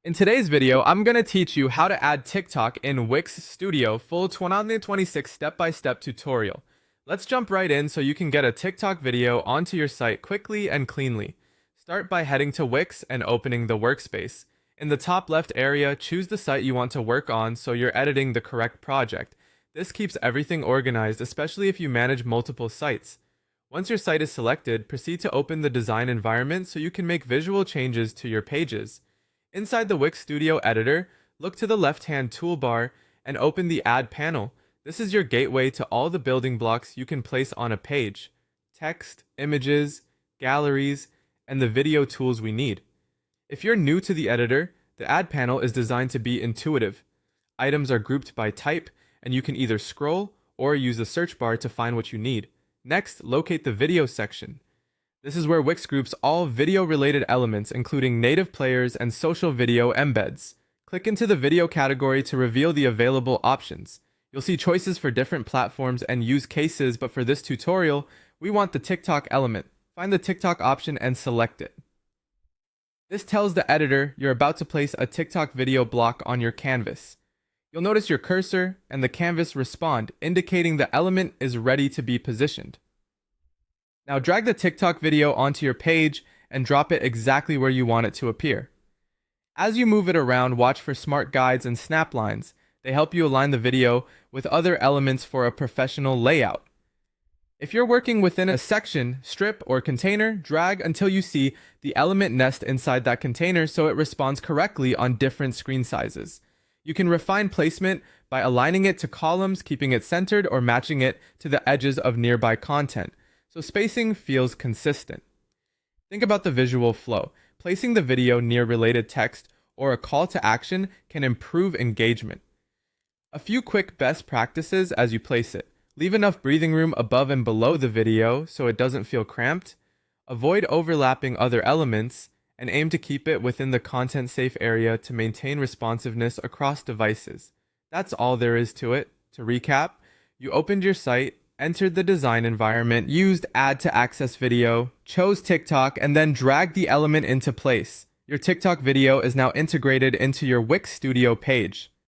In today's video, I'm going to teach you how to add TikTok in Wix Studio full 2026 step-by-step tutorial. Let's jump right in so you can get a TikTok video onto your site quickly and cleanly. Start by heading to Wix and opening the workspace. In the top left area, choose the site you want to work on so you're editing the correct project. This keeps everything organized, especially if you manage multiple sites. Once your site is selected, proceed to open the design environment so you can make visual changes to your pages. Inside the Wix Studio editor, look to the left-hand toolbar and open the Add panel. This is your gateway to all the building blocks you can place on a page: text, images, galleries, and the video tools we need. If you're new to the editor, the Add panel is designed to be intuitive. Items are grouped by type, and you can either scroll or use the search bar to find what you need. Next, locate the video section. This is where Wix groups all video-related elements, including native players and social video embeds. Click into the video category to reveal the available options. You'll see choices for different platforms and use cases, but for this tutorial, we want the TikTok element. Find the TikTok option and select it. This tells the editor you're about to place a TikTok video block on your canvas. You'll notice your cursor and the canvas respond, indicating the element is ready to be positioned. Now drag the TikTok video onto your page and drop it exactly where you want it to appear. As you move it around, watch for smart guides and snap lines. They help you align the video with other elements for a professional layout. If you're working within a section, strip, or container, drag until you see the element nest inside that container so it responds correctly on different screen sizes. You can refine placement by aligning it to columns, keeping it centered, or matching it to the edges of nearby content, so spacing feels consistent. Think about the visual flow. Placing the video near related text or a call to action can improve engagement. A few quick best practices as you place it. Leave enough breathing room above and below the video so it doesn't feel cramped. Avoid overlapping other elements, and aim to keep it within the content-safe area to maintain responsiveness across devices. That's all there is to it. To recap, you opened your site, entered the design environment, used Add to Access Video, chose TikTok, and then dragged the element into place. Your TikTok video is now integrated into your Wix Studio page.